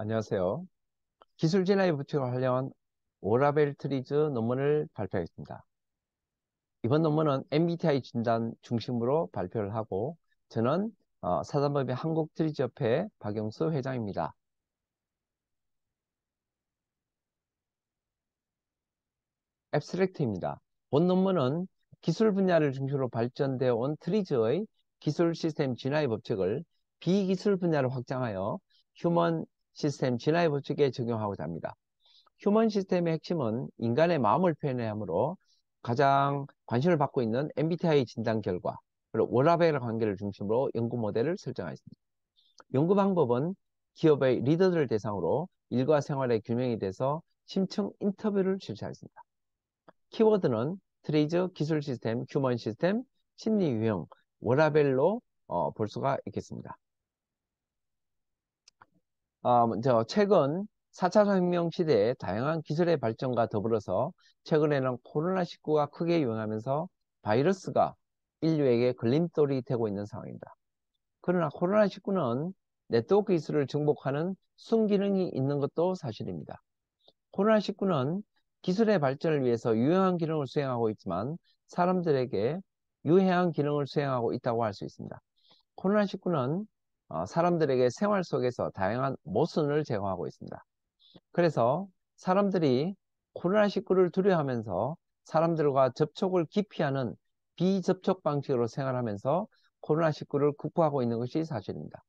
안녕하세요. 기술 진화의 부칙을 활용한 오라벨 트리즈 논문을 발표하겠습니다. 이번 논문은 MBTI 진단 중심으로 발표를 하고 저는 사단법인 한국트리즈협회 박영수 회장입니다. 앱스트랙트입니다. 본 논문은 기술 분야를 중심으로 발전되어 온 트리즈의 기술 시스템 진화의 법칙을 비기술 분야로 확장하여 휴먼 시스템 진화의 법칙에 적용하고자 합니다. 휴먼 시스템의 핵심은 인간의 마음을 표현해야 하므로 가장 관심을 받고 있는 MBTI 진단 결과 그리고 워라밸 관계를 중심으로 연구 모델을 설정하였습니다. 연구 방법은 기업의 리더들을 대상으로 일과 생활의 균형에 대해서 심층 인터뷰를 실시하였습니다. 키워드는 트레이즈, 기술 시스템, 휴먼 시스템, 심리 유형, 워라밸로 볼 수가 있겠습니다. 최근 4차 산업혁명 시대에 다양한 기술의 발전과 더불어서 최근에는 코로나19가 크게 유행하면서 바이러스가 인류에게 걸림돌이 되고 있는 상황입니다. 그러나 코로나19는 네트워크 기술을 정복하는 순기능이 있는 것도 사실입니다. 코로나19는 기술의 발전을 위해서 유용한 기능을 수행하고 있지만 사람들에게 유해한 기능을 수행하고 있다고 할 수 있습니다. 코로나19는 사람들에게 생활 속에서 다양한 모순을 제공하고 있습니다. 그래서 사람들이 코로나19를 두려워하면서 사람들과 접촉을 기피하는 비접촉 방식으로 생활하면서 코로나19를 극복하고 있는 것이 사실입니다.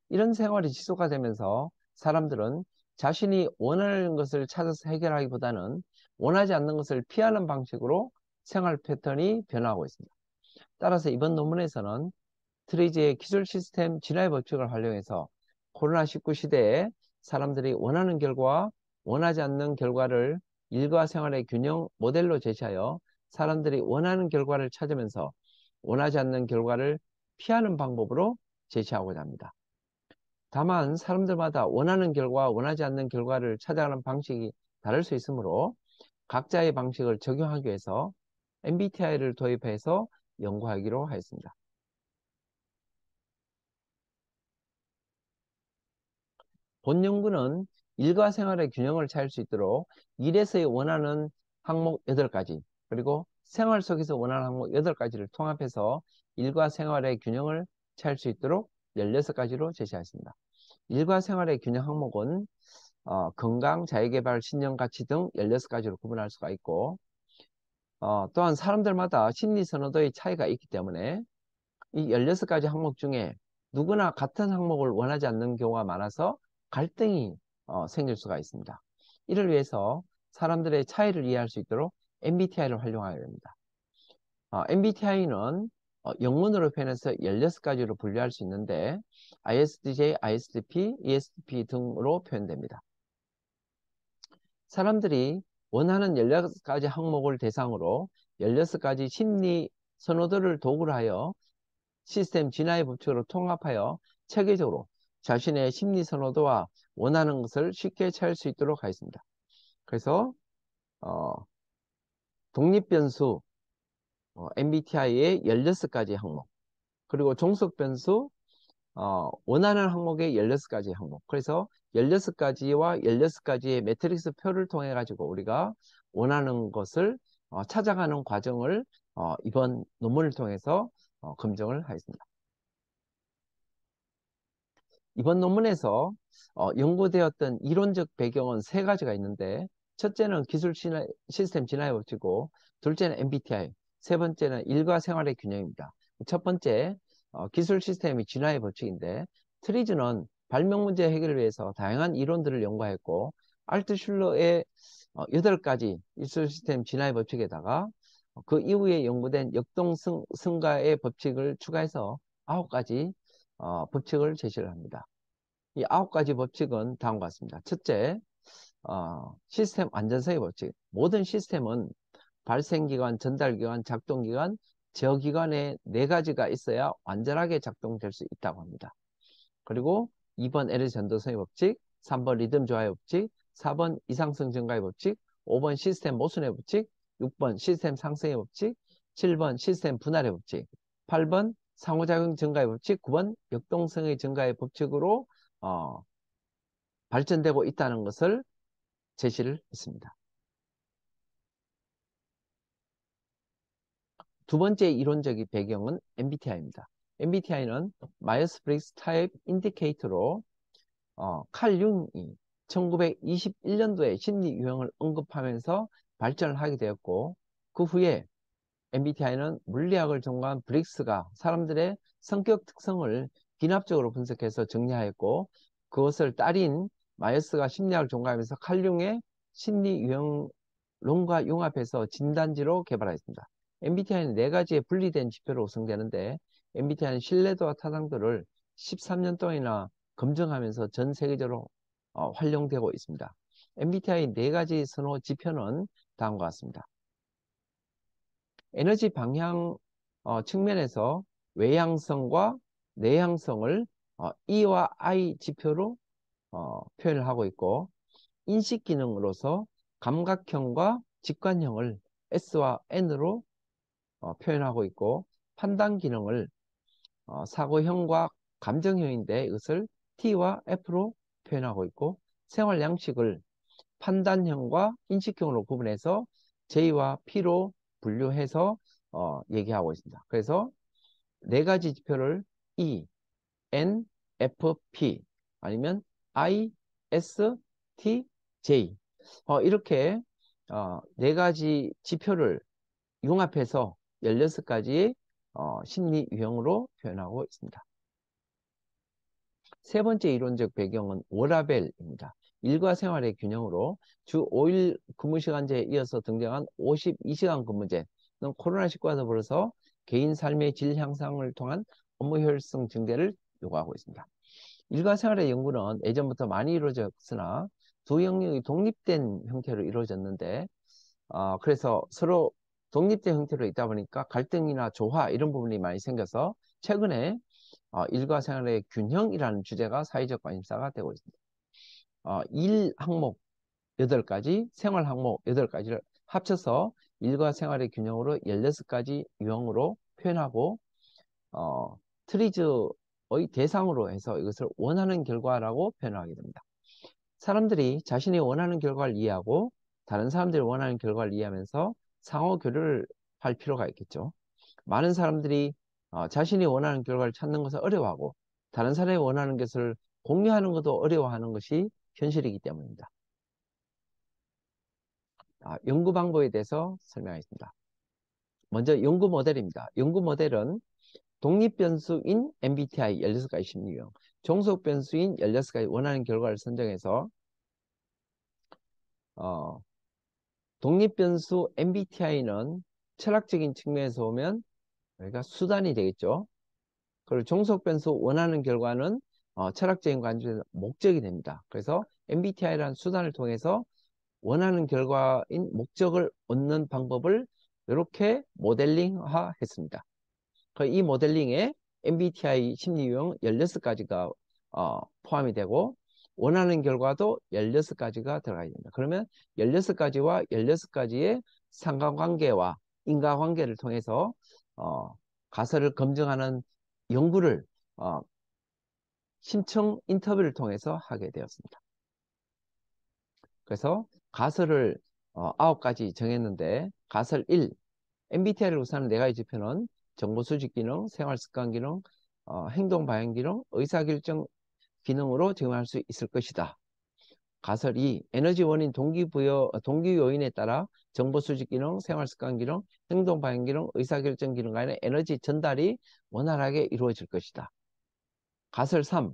이런 생활이 지속화되면서 사람들은 자신이 원하는 것을 찾아서 해결하기보다는 원하지 않는 것을 피하는 방식으로 생활 패턴이 변화하고 있습니다. 따라서 이번 논문에서는 트리지의 기술 시스템 진화의 법칙을 활용해서 코로나19 시대에 사람들이 원하는 결과와 원하지 않는 결과를 일과 생활의 균형 모델로 제시하여 사람들이 원하는 결과를 찾으면서 원하지 않는 결과를 피하는 방법으로 제시하고자 합니다. 다만 사람들마다 원하는 결과와 원하지 않는 결과를 찾아가는 방식이 다를 수 있으므로 각자의 방식을 적용하기 위해서 MBTI를 도입해서 연구하기로 하였습니다. 본 연구는 일과 생활의 균형을 찾을 수 있도록 일에서의 원하는 항목 8가지 그리고 생활 속에서 원하는 항목 8가지를 통합해서 일과 생활의 균형을 찾을 수 있도록 16가지로 제시하였습니다. 일과 생활의 균형 항목은 건강, 자기계발, 신념, 가치 등 16가지로 구분할 수가 있고 또한 사람들마다 심리 선호도의 차이가 있기 때문에 이 16가지 항목 중에 누구나 같은 항목을 원하지 않는 경우가 많아서 갈등이 생길 수가 있습니다. 이를 위해서 사람들의 차이를 이해할 수 있도록 MBTI를 활용해야 됩니다. MBTI는 영문으로 표현해서 16가지로 분류할 수 있는데 ISTJ, ISTP, ESTP 등으로 표현됩니다. 사람들이 원하는 16가지 항목을 대상으로 16가지 심리 선호도를 도구로 하여 시스템 진화의 법칙으로 통합하여 체계적으로 자신의 심리 선호도와 원하는 것을 쉽게 찾을 수 있도록 하였습니다. 그래서 독립변수 MBTI의 16가지 항목 그리고 종속변수 원하는 항목의 16가지 항목 그래서 16가지와 16가지의 매트릭스 표를 통해 가지고 우리가 원하는 것을 찾아가는 과정을 이번 논문을 통해서 검증을 하였습니다. 이번 논문에서 연구되었던 이론적 배경은 3가지가 있는데 첫째는 기술 시스템 진화의 법칙이고 둘째는 MBTI, 세 번째는 일과 생활의 균형입니다. 첫 번째 기술 시스템의 진화의 법칙인데 트리즈는 발명 문제 해결을 위해서 다양한 이론들을 연구하였고 알트슐러의 8가지 기술 시스템 진화의 법칙에다가 그 이후에 연구된 역동성가의 법칙을 추가해서 9가지 법칙을 제시를 합니다. 이 9가지 법칙은 다음과 같습니다. 첫째, 시스템 안전성의 법칙. 모든 시스템은 발생기간, 전달기간, 작동기간, 제어기간에 4가지가 있어야 완전하게 작동될 수 있다고 합니다. 그리고 2번 에너지 전도성의 법칙, 3번 리듬 조화의 법칙, 4번 이상성 증가의 법칙, 5번 시스템 모순의 법칙, 6번 시스템 상승의 법칙, 7번 시스템 분할의 법칙, 8번 상호작용 증가의 법칙, 9번 역동성의 증가의 법칙으로 발전되고 있다는 것을 제시를 했습니다. 두 번째 이론적인 배경은 MBTI입니다. MBTI는 마이어스-브릭스 타입 인디케이터로 칼 융이 1921년도에 심리 유형을 언급하면서 발전을 하게 되었고, 그 후에 MBTI는 물리학을 전공한 브릭스가 사람들의 성격 특성을 기납적으로 분석해서 정리하였고, 그것을 따린 마이어스가 심리학을 전공하면서 칼 융의 심리 유형론과 융합해서 진단지로 개발하였습니다. MBTI는 네 가지의 분리된 지표로 구성되는데, MBTI는 신뢰도와 타당도를 13년 동안이나 검증하면서 전 세계적으로 활용되고 있습니다. MBTI 네 가지 선호 지표는 다음과 같습니다. 에너지 방향 측면에서 외향성과 내향성을 E와 I 지표로 표현을 하고 있고, 인식 기능으로서 감각형과 직관형을 S와 N으로 표현하고 있고, 판단 기능을 사고형과 감정형인데 이것을 T와 F로 표현하고 있고, 생활 양식을 판단형과 인식형으로 구분해서 J와 P로 분류해서 얘기하고 있습니다. 그래서 네 가지 지표를 E, N, F, P 아니면 I, S, T, J 이렇게 네 가지 지표를 융합해서 16가지의 심리 유형으로 표현하고 있습니다. 세 번째 이론적 배경은 워라밸입니다. 일과 생활의 균형으로 주 5일 근무시간제에 이어서 등장한 52시간 근무제는 코로나19와 더불어서 개인 삶의 질 향상을 통한 업무 효율성 증대를 요구하고 있습니다. 일과 생활의 연구는 예전부터 많이 이루어졌으나 두 영역이 독립된 형태로 이루어졌는데 그래서 서로 독립된 형태로 있다 보니까 갈등이나 조화 이런 부분이 많이 생겨서 최근에 일과 생활의 균형이라는 주제가 사회적 관심사가 되고 있습니다. 일 항목 8가지, 생활 항목 8가지를 합쳐서 일과 생활의 균형으로 16가지 유형으로 표현하고 트리즈의 대상으로 해서 이것을 원하는 결과라고 표현하게 됩니다. 사람들이 자신이 원하는 결과를 이해하고 다른 사람들이 원하는 결과를 이해하면서 상호 교류를 할 필요가 있겠죠. 많은 사람들이 자신이 원하는 결과를 찾는 것을 어려워하고 다른 사람이 원하는 것을 공유하는 것도 어려워하는 것이 현실이기 때문입니다. 연구 방법에 대해서 설명하겠습니다. 먼저 연구 모델입니다. 연구 모델은 독립 변수인 MBTI 16가지 심리유형, 종속 변수인 16가지 원하는 결과를 선정해서 독립 변수 MBTI는 철학적인 측면에서 보면 여기가 수단이 되겠죠. 그리고 종속 변수 원하는 결과는 철학적인 관점에서 목적이 됩니다. 그래서 MBTI라는 수단을 통해서 원하는 결과인 목적을 얻는 방법을 이렇게 모델링화 했습니다. 이 모델링에 MBTI 심리 유형 16가지가 포함이 되고 원하는 결과도 16가지가 들어가야 됩니다. 그러면 16가지와 16가지의 상관관계와 인과관계를 통해서 가설을 검증하는 연구를 심층 인터뷰를 통해서 하게 되었습니다. 그래서 가설을 9가지 정했는데 가설 1, MBTI를 구사하는 4가지 지표는 정보 수집 기능, 생활 습관 기능, 행동 방향 기능, 의사결정 기능으로 적용할 수 있을 것이다. 가설 2, 에너지 원인 동기 요인에 따라 정보 수집 기능, 생활 습관 기능, 행동 방향 기능, 의사결정 기능 간의 에너지 전달이 원활하게 이루어질 것이다. 가설 3,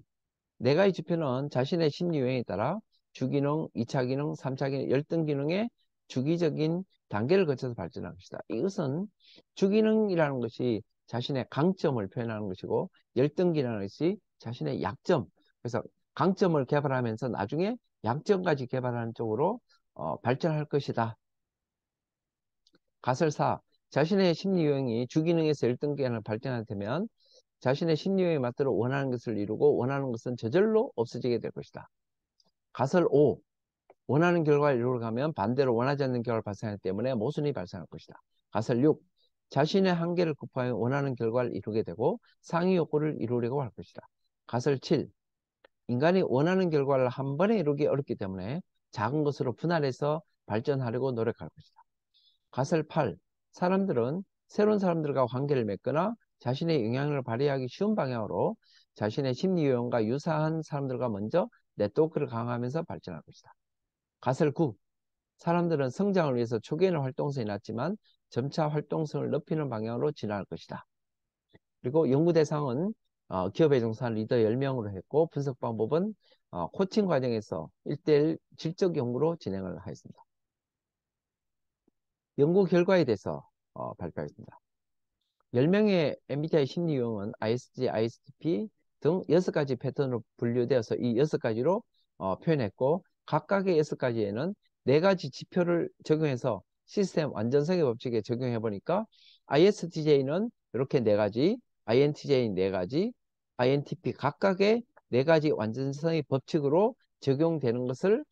4가지 지표는 자신의 심리 유형에 따라 주기능, 2차 기능, 3차 기능, 열등 기능의 주기적인 단계를 거쳐서 발전한 것이다. 이것은 주기능이라는 것이 자신의 강점을 표현하는 것이고 열등기라는 것이 자신의 약점, 그래서 강점을 개발하면서 나중에 약점까지 개발하는 쪽으로 발전할 것이다. 가설 4, 자신의 심리 유형이 주기능에서 열등기능을 발전하게 되면 자신의 심리 유형에 맞도록 원하는 것을 이루고 원하는 것은 저절로 없어지게 될 것이다. 가설 5, 원하는 결과를 이루려고 하면 반대로 원하지 않는 결과를 발생하기 때문에 모순이 발생할 것이다. 가설 6, 자신의 한계를 극복하여 원하는 결과를 이루게 되고 상위 욕구를 이루려고 할 것이다. 가설 7, 인간이 원하는 결과를 한 번에 이루기 어렵기 때문에 작은 것으로 분할해서 발전하려고 노력할 것이다. 가설 8. 사람들은 새로운 사람들과 관계를 맺거나 자신의 영향을 발휘하기 쉬운 방향으로 자신의 심리 유형과 유사한 사람들과 먼저 네트워크를 강화하면서 발전할 것이다. 가설 9. 사람들은 성장을 위해서 초기에는 활동성이 낮지만 점차 활동성을 높이는 방향으로 진화할 것이다. 그리고 연구 대상은 기업에 종사하는 리더 10명으로 했고 분석 방법은 코칭 과정에서 1대1 질적 연구로 진행을 하였습니다. 연구 결과에 대해서 발표하겠습니다. 10명의 MBTI 심리 유형은 ISG, ISTP 등 6가지 패턴으로 분류되어서 이 6가지로 표현했고 각각의 6가지에는 4가지 지표를 적용해서 시스템 완전성의 법칙에 적용해 보니까 ISTJ는 이렇게 4가지, INTJ는 4가지, INTP 각각의 4가지 완전성의 법칙으로 적용되는 것을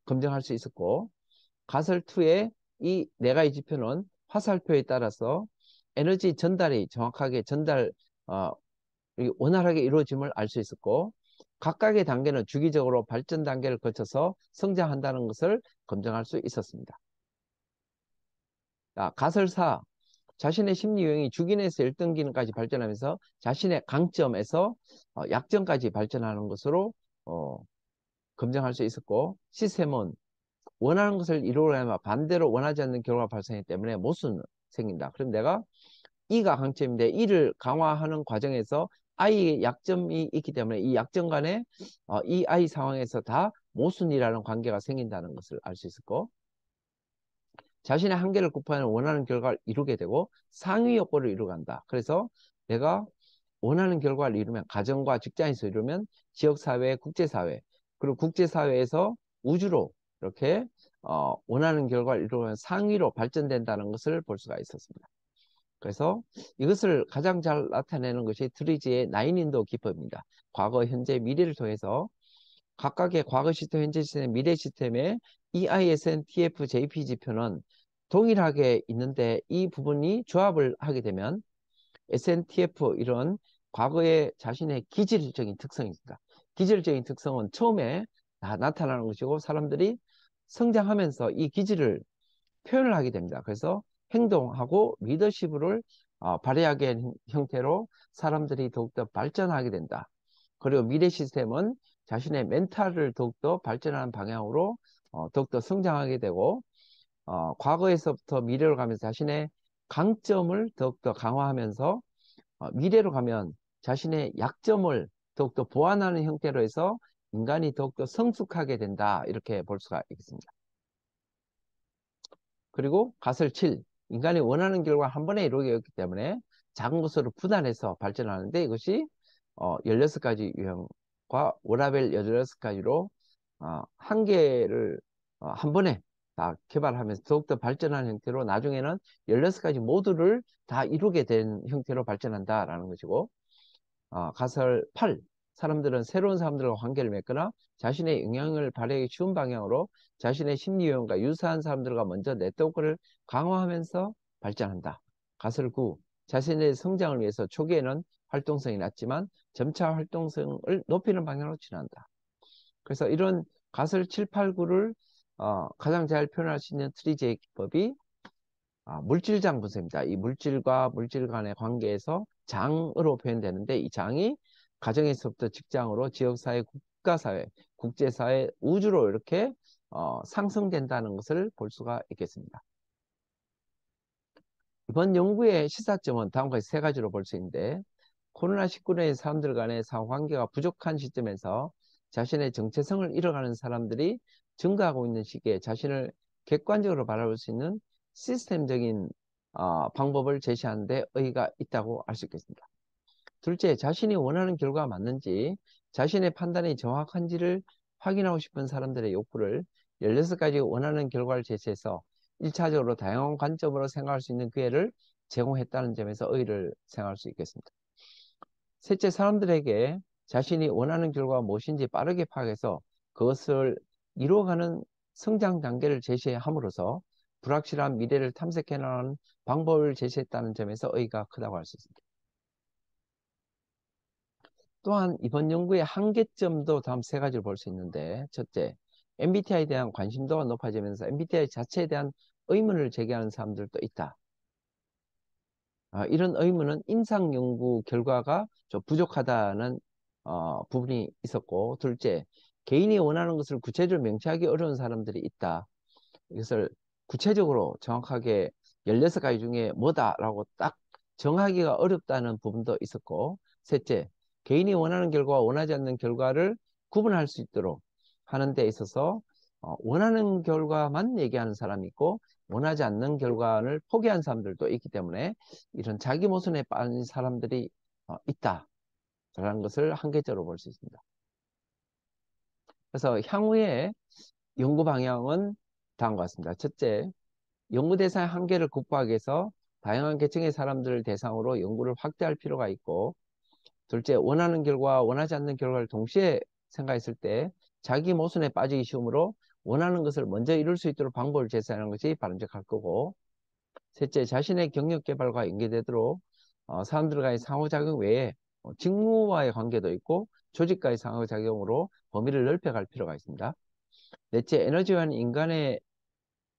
검증할 수 있었고 가설2의 이 4가지 지표는 화살표에 따라서 에너지 전달이 정확하게 어, 원활하게 이루어짐을 알 수 있었고 각각의 단계는 주기적으로 발전 단계를 거쳐서 성장한다는 것을 검증할 수 있었습니다. 가설사 자신의 심리 유형이 주기능에서 1등 기능까지 발전하면서 자신의 강점에서 약점까지 발전하는 것으로 검증할 수 있었고 시스템은 원하는 것을 이루려면 반대로 원하지 않는 결과가 발생하기 때문에 모순 생긴다. 그럼 내가 E가 강점인데 E를 강화하는 과정에서 I의 약점이 있기 때문에 이 약점 간에 이 I 상황에서 다 모순이라는 관계가 생긴다는 것을 알 수 있었고 자신의 한계를 곱하면 원하는 결과를 이루게 되고 상위 욕구를 이루간다. 그래서 내가 원하는 결과를 이루면 가정과 직장에서 이루면 지역사회, 국제사회 그리고 국제사회에서 우주로 이렇게 원하는 결과를 이루면 상위로 발전된다는 것을 볼 수가 있었습니다. 그래서 이것을 가장 잘 나타내는 것이 트리지의 9인도 기법입니다. 과거, 현재, 미래를 통해서 각각의 과거 시스템, 현재 시스템, 미래 시스템의 EISNTF, JP 지표는 동일하게 있는데 이 부분이 조합을 하게 되면 SNTF 이런 과거의 자신의 기질적인 특성이 있습니다. 기질적인 특성은 처음에 다 나타나는 것이고 사람들이 성장하면서 이 기질을 표현을 하게 됩니다. 그래서 행동하고 리더십을 발휘하게 하는 형태로 사람들이 더욱더 발전하게 된다. 그리고 미래 시스템은 자신의 멘탈을 더욱더 발전하는 방향으로 더욱더 성장하게 되고 과거에서부터 미래로 가면서 자신의 강점을 더욱더 강화하면서 미래로 가면 자신의 약점을 더욱더 보완하는 형태로 해서 인간이 더욱더 성숙하게 된다. 이렇게 볼 수가 있습니다. 그리고 가설 7. 인간이 원하는 결과 한 번에 이루기 어렵기 때문에 작은 것으로 분할해서 발전하는데 이것이 16가지 유형과 워라벨 16가지로 한 개를 한 번에 다 개발하면서 더욱더 발전하는 형태로 나중에는 16가지 모두를 다 이루게 된 형태로 발전한다라는 것이고 가설 8. 사람들은 새로운 사람들과 관계를 맺거나 자신의 영향을 발휘하기 쉬운 방향으로 자신의 심리 유형과 유사한 사람들과 먼저 네트워크를 강화하면서 발전한다. 가설 9. 자신의 성장을 위해서 초기에는 활동성이 낮지만 점차 활동성을 높이는 방향으로 진화한다. 그래서 이런 가설 7, 8, 9를 가장 잘 표현할 수 있는 트리지의 기법이 물질장 분석입니다. 이 물질과 물질 간의 관계에서 장으로 표현되는데 이 장이 가정에서부터 직장으로 지역사회, 국가사회, 국제사회, 우주로 이렇게 상승된다는 것을 볼 수가 있겠습니다. 이번 연구의 시사점은 다음과 같이 3가지로 볼 수 있는데 코로나19의 사람들 간의 상호관계가 부족한 시점에서 자신의 정체성을 잃어가는 사람들이 증가하고 있는 시기에 자신을 객관적으로 바라볼 수 있는 시스템적인 방법을 제시하는 데 의의가 있다고 알 수 있겠습니다. 둘째, 자신이 원하는 결과가 맞는지 자신의 판단이 정확한지를 확인하고 싶은 사람들의 욕구를 16가지 원하는 결과를 제시해서 1차적으로 다양한 관점으로 생각할 수 있는 기회를 제공했다는 점에서 의의를 생각할 수 있겠습니다. 셋째, 사람들에게 자신이 원하는 결과가 무엇인지 빠르게 파악해서 그것을 이루어가는 성장 단계를 제시함으로써 불확실한 미래를 탐색해 나가는 방법을 제시했다는 점에서 의의가 크다고 할 수 있습니다. 또한 이번 연구의 한계점도 다음 세 가지를 볼 수 있는데, 첫째, MBTI에 대한 관심도가 높아지면서 MBTI 자체에 대한 의문을 제기하는 사람들도 있다. 이런 의문은 임상 연구 결과가 좀 부족하다는 부분이 있었고, 둘째, 개인이 원하는 것을 구체적으로 명시하기 어려운 사람들이 있다. 이것을 구체적으로 정확하게 16가지 중에 뭐다라고 딱 정하기가 어렵다는 부분도 있었고, 셋째, 개인이 원하는 결과와 원하지 않는 결과를 구분할 수 있도록 하는 데 있어서 원하는 결과만 얘기하는 사람이 있고 원하지 않는 결과를 포기한 사람들도 있기 때문에 이런 자기 모순에 빠진 사람들이 있다라는 것을 한계적으로 볼 수 있습니다. 그래서 향후의 연구 방향은 다음과 같습니다. 첫째, 연구 대상의 한계를 극복하기 위해서 다양한 계층의 사람들을 대상으로 연구를 확대할 필요가 있고, 둘째, 원하는 결과와 원하지 않는 결과를 동시에 생각했을 때 자기 모순에 빠지기 쉬우므로 원하는 것을 먼저 이룰 수 있도록 방법을 제시하는 것이 바람직할 거고, 셋째, 자신의 경력 개발과 연계되도록 사람들과의 상호작용 외에 직무와의 관계도 있고 조직과의 상호작용으로 범위를 넓혀갈 필요가 있습니다. 넷째, 에너지와는 인간의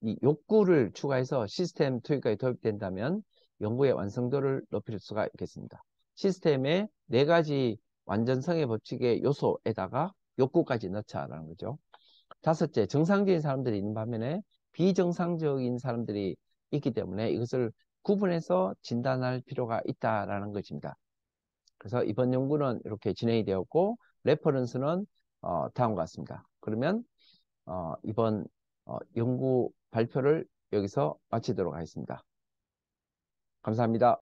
이 욕구를 추가해서 시스템 투입까지 도입된다면 연구의 완성도를 높일 수가 있겠습니다. 시스템의 4가지 완전성의 법칙의 요소에다가 욕구까지 넣자라는 거죠. 다섯째, 정상적인 사람들이 있는 반면에 비정상적인 사람들이 있기 때문에 이것을 구분해서 진단할 필요가 있다라는 것입니다. 그래서 이번 연구는 이렇게 진행이 되었고, 레퍼런스는 다음과 같습니다. 그러면 이번 연구 발표를 여기서 마치도록 하겠습니다. 감사합니다.